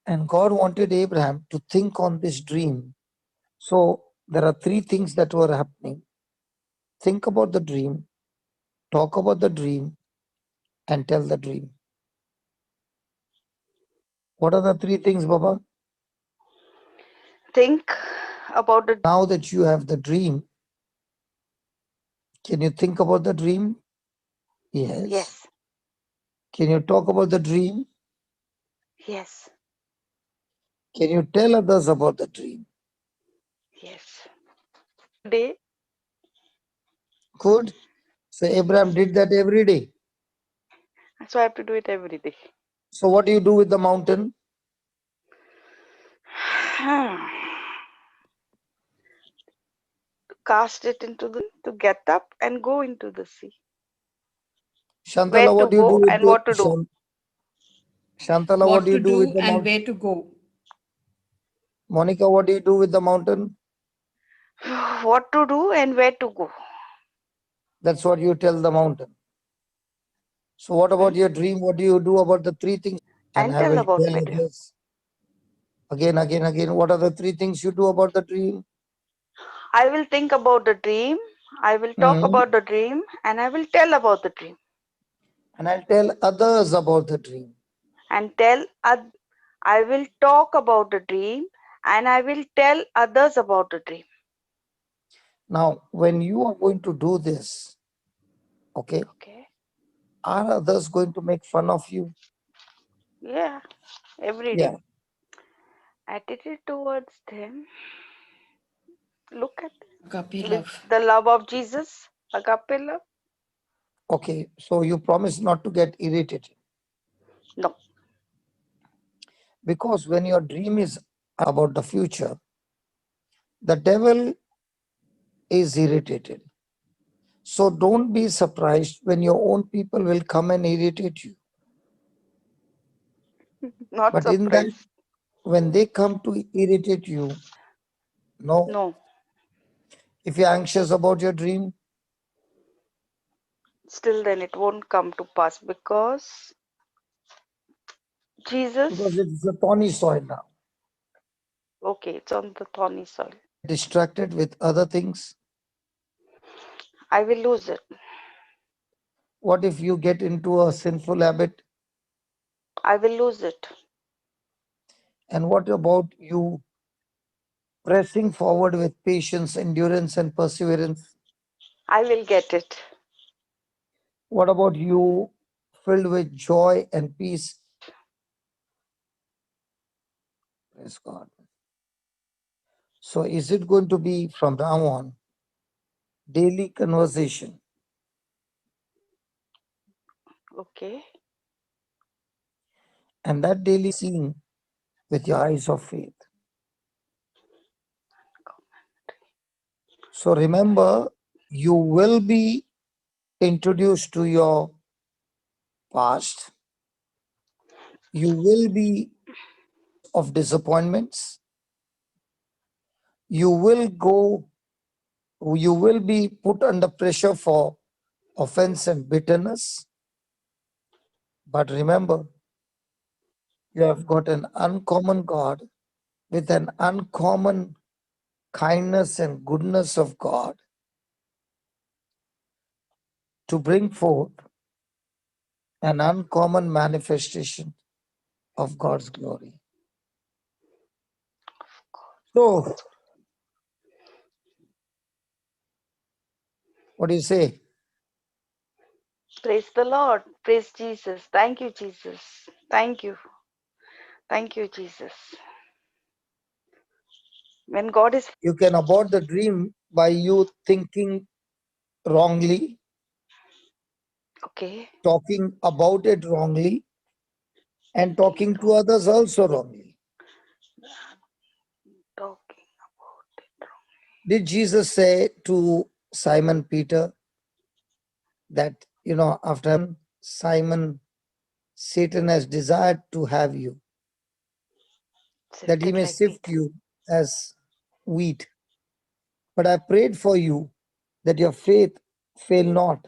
And God wanted Abraham to think on this dream. So there are three things that were happening. Think about the dream, talk about the dream, and tell the dream. What are the three things, Baba? Think about the Now that you have the dream, can you think about the dream? Yes. yes, Can you talk about the dream? yes, Can you tell others about the dream? yes. Day, Good. So Abraham did that every day. so I have to do it every day. So what do you do with the mountain? Cast it into the to get up and go into the sea. Shantala, Where what to do you do go with and what to do. Shantala, what What do to you do with do the and mountain? where to go. Monica, what do you do with the mountain? What to do and where to go. That's what you tell the mountain. So what about your dream? What do you do about the three things? And And I tell will about tell my dream. others. Again. What are the three things you do about the dream? I will think about the dream. I will talk Mhm. about the dream and I will tell about the dream. And I'll tell others about the dream. And I will talk about the dream and I will tell others about the dream. Now, when you are going to do this, okay, Okay. are others going to make fun of you? Yeah. Every Yeah. day. Attitude towards them. Look at Agape with love. the love of Jesus. Agape love. Okay. So you promise not to get irritated. No. Because when your dream is about the future, the devil is irritated. So don't be surprised when your own people will come and irritate you. Not But in that, surprised. when they come to irritate you, no. No. If you're anxious about your dream, Still then it won't come to pass because because Jesus. it's a thorny soil now. Okay, it's on the thorny soil. Distracted with other things. I will lose it. What if you get into a sinful habit? I will lose it. And what about you pressing forward with patience, endurance, and perseverance? I will get it. What about you filled with joy and peace? Praise God. So, is it going to be from now on daily conversation? Okay. And that daily seeing with your eyes of faith. So, remember, you will be introduced to your past. You will be of disappointments. You will be put under pressure for offense and bitterness. But remember, you have got an uncommon God with an uncommon kindness and goodness of God to bring forth an uncommon manifestation of God's glory. So, what do you say? Praise the Lord. Praise Jesus. Thank you, Jesus. Thank you. Thank you, Jesus. When God is You can abort the dream by you thinking wrongly, okay, talking about it wrongly, and talking to others also wrongly. talking about it. Did Jesus say to Simon Peter, that, after Simon, Satan has desired to have you, that he Sifted may like sift wheat. you as wheat. But I prayed for you that your faith fail not.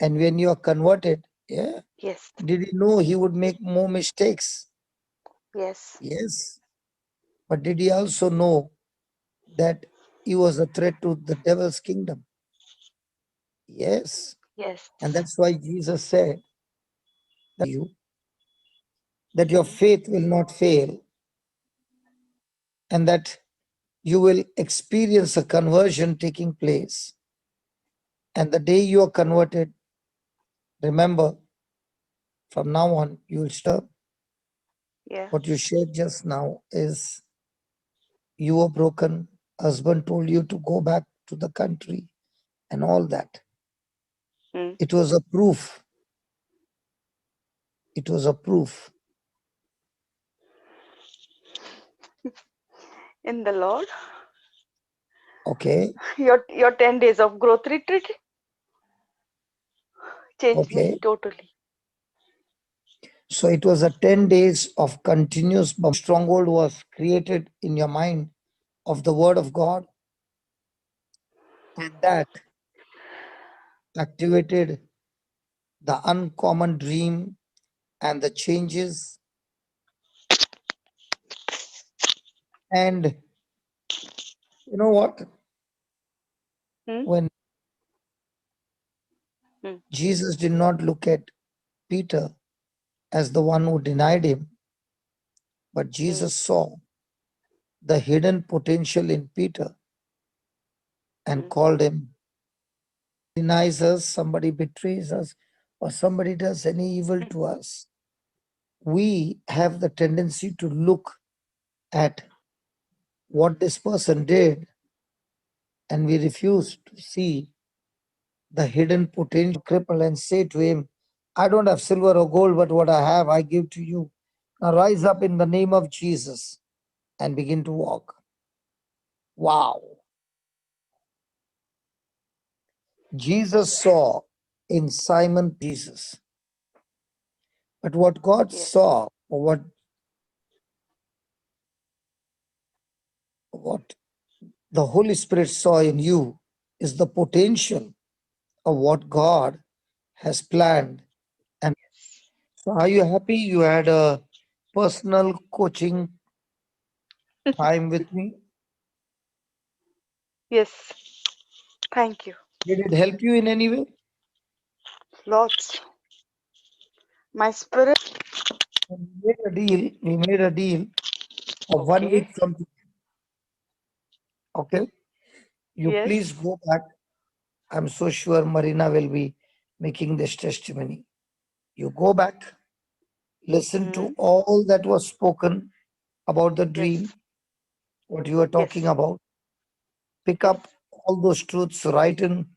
And when you are converted, Yes. did he know he would make more mistakes? Yes. Yes. But did he also know that he was a threat to the devil's kingdom? Yes. Yes. And that's why Jesus said you that your Mm. faith will not fail, and that you will experience a conversion taking place. And the day you are converted, remember, from now on, you will stop. Yeah. What you shared just now is you were broken, husband told you to go back to the country and all that. Mm. It was a proof. It was a proof. In the Lord. Okay. Your 10 days of growth retreat changed me Okay. totally. So it was a 10 days of continuous stronghold was created in your mind of the word of God, and that activated the uncommon dream and the changes. And you know what? Mm. When Mm. Jesus did not look at Peter as the one who denied him, but Mm. Jesus saw the hidden potential in Peter and Mm. called him. Denies us, somebody betrays us, or somebody does any evil to us, we have the tendency to look at what this person did, and we refuse to see the hidden potential cripple and say to him, I don't have silver or gold, but what I have, I give to you. Now rise up in the name of Jesus and begin to walk. Wow. Jesus saw in Simon Jesus. But what God Yes. saw, or what the Holy Spirit saw in you, is the potential of what God has planned. And so, are you happy you had a personal coaching time with me? Yes. Thank you. Did it help you in any way? Lots. My spirit. We made a deal. We made a deal of 1 week Okay. from today. Okay. You Yes. please go back. I'm so sure Marina will be making this testimony. You go back, listen to Mm. all that was spoken about the Yes. dream, what you were talking Yes. about. Pick Yes. up all those truths, write in,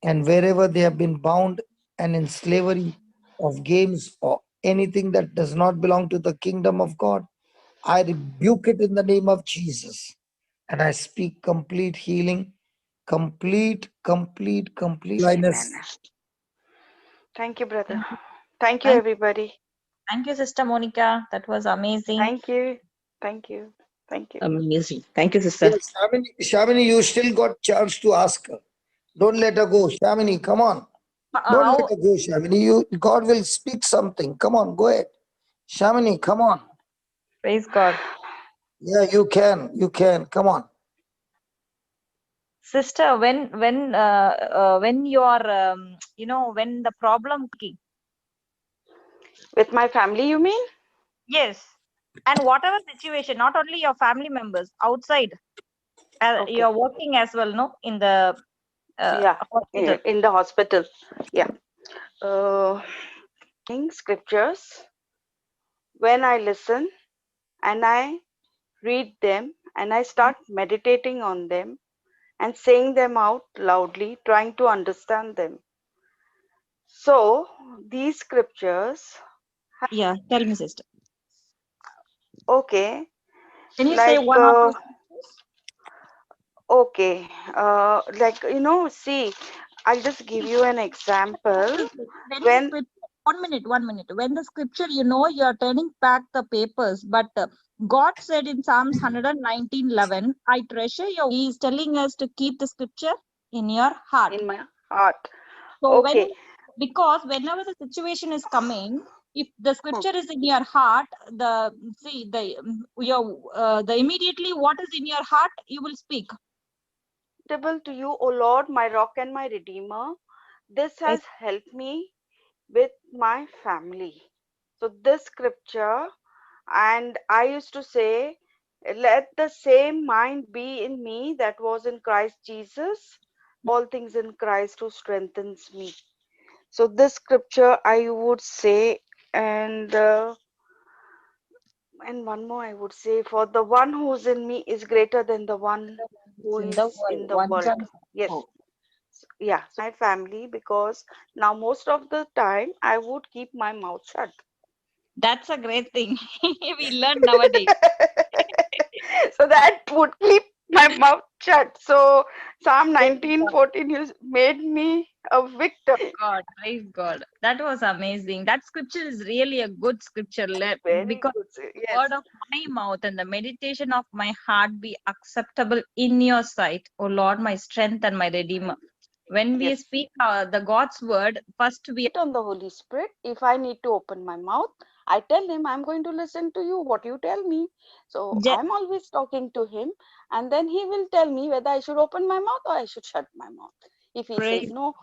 and wherever they have been bound and in slavery of games or anything that does not belong to the kingdom of God, I rebuke it in the name of Jesus. And I speak complete healing, complete Amen. blindness. Thank you, brother. Thank you. Thank you, Thank, everybody. thank you, Sister Monica. That was amazing. Thank you. Thank you. Thank you. Amazing. Thank you, sister. Yes, Shamini, you still got chance to ask her. Don't let her go. Shamini, come on. Don't let How? her go, Shamini. God will speak something. Come on, go ahead. Shamini, come on. Praise God. Yeah, you can. You can. Come on. Sister, when you are, when the problem, With my family, you mean? yes, and whatever situation, not only your family members, outside, Okay. you're working as well, no, in the Yeah. hospital. In the hospital. Yeah. Uh, in scriptures, when I listen and I read them and I start meditating on them and saying them out loudly, trying to understand them. So, these scriptures, Yeah, tell me, sister. okay, Can you say like one or two scriptures? Okay, see, I'll just give you an example. When the When scripture, 1 minute, 1 minute. When the scripture, you're turning back the papers, but God said in Psalms 119:11, I treasure your. He is telling us to keep the scripture in your heart. in my heart, So okay, because whenever the situation is coming, if the scripture is in your heart, the immediately what is in your heart, you will speak. acceptable to you, O Lord, my rock and my redeemer. This Yes. has helped me with my family. So this scripture, and I used to say, let the same mind be in me that was in Christ Jesus, all things in Christ who strengthens me. So this scripture I would say, and one more I would say, for the one who's in me is greater than the one It's who in the is world. in the 1 world. John Yes. 4. Yeah, so my family, because now most of the time I would keep my mouth shut. That's a great thing. We learn nowadays. So that would keep my mouth shut. So Psalm Praise 19:14 has made me a victim. God, praise God. That was amazing. That scripture is really a good scripture Very because good. Yes, word of my mouth and the meditation of my heart be acceptable in your sight, O Lord, my strength and my redeemer. When we yes. speak the God's word, first we On the Holy Spirit, if I need to open my mouth, I tell him I'm going to listen to you, what you tell me. So Je- I'm always talking to him, and then he will tell me whether I should open my mouth or I should shut my mouth. If he says praise. no,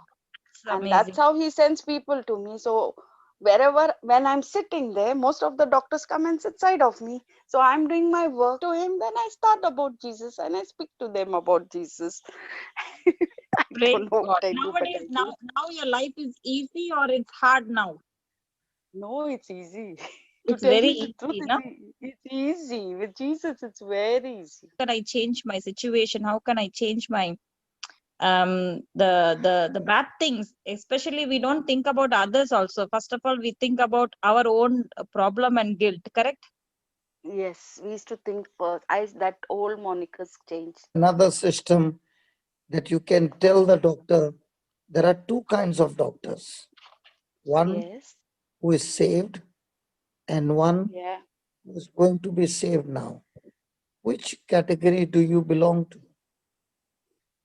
It's and that's amazing. how he sends people to me. So wherever, when I'm sitting there, most of the doctors come and sit side of me. So I'm doing my work to him, then I start about Jesus and I speak to them about Jesus. I Praise don't know what God. I do, but Nowadays, I now do. now your life is easy or it's hard now. No, it's easy. To It's tell very you the truth, easy, no? it's easy. With Jesus, it's very easy. How can I change my situation? How can I change my the bad things? Especially we don't think about others also. First of all, we think about our own problem and guilt, correct? Yes, we used to think first. That old Monica's changed. Another system that you can tell the doctor there are two kinds of doctors, one Yes. who is saved and one Yeah. who is going to be saved now. Which category do you belong to?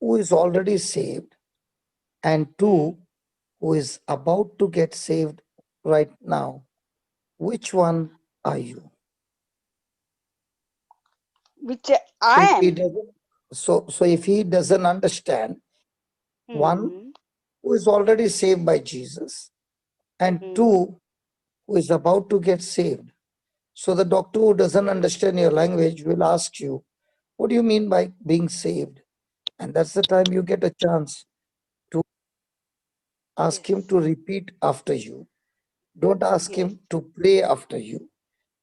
Who is already saved, and Hmm. two, who is about to get saved right now? Which one are you? Which So I if he am. doesn't, so if he doesn't understand, one Hmm. who is already saved by Jesus, and Hmm. two who is about to get saved. So the doctor who doesn't understand your language will ask you, what do you mean by being saved? And that's the time you get a chance to ask him Yes. to repeat after you. Don't ask Yes. him to pray after you.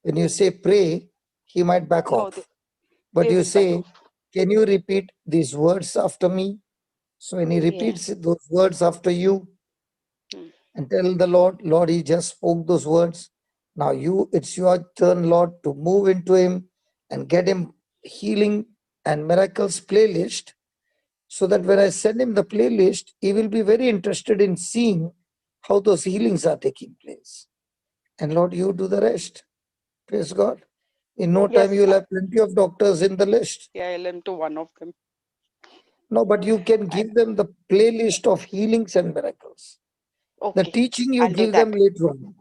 When you say pray, he might back No, off. But they you will back say, off. can you repeat these words after me? So when he Yeah. repeats those words after you, Hmm. and tell the Lord, Lord, he just spoke those words. Now it's your turn, Lord, to move into him and get him healing and miracles playlist, so that when I send him the playlist, he will be very interested in seeing how those healings are taking place. And Lord, you do the rest. Praise God. In no time, Yes. you'll have plenty of doctors in the list. JCILM to one of them. No, but you can I, give them the playlist of healings and miracles. The okay. teaching you I'll do give them that. later on,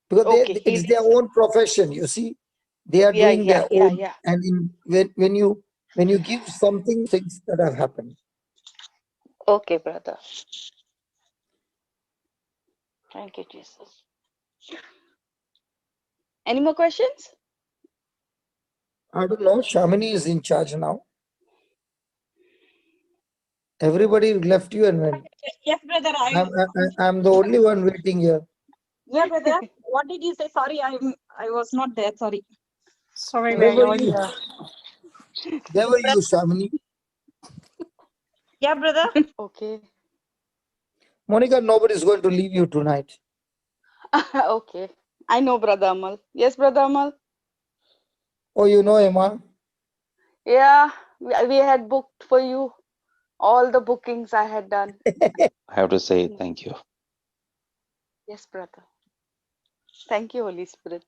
because Okay. it's their Healings. own profession. You see, they are Yeah. doing Yeah. their Yeah. own. Yeah. And when you give something, things that have happened. Okay, brother. Thank you, Jesus. Any more questions? I don't know. Shamini is in charge now. Everybody left you and went. Yes, brother. I'm the only one waiting here. Yeah, brother. What did you say? Sorry, I was not there. Sorry. Sorry, Where we were are you? here. Where were you, Shamini? Yeah, brother. Okay. Monica, nobody's going to leave you tonight. Okay. I know, brother Amal. Yes, brother Amal. Oh, you know Emma? Yeah. We had booked for you. All the bookings I had done. I have to say thank you. Yes, brother. Thank you, Holy Spirit.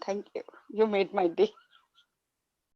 Thank you. You made my day.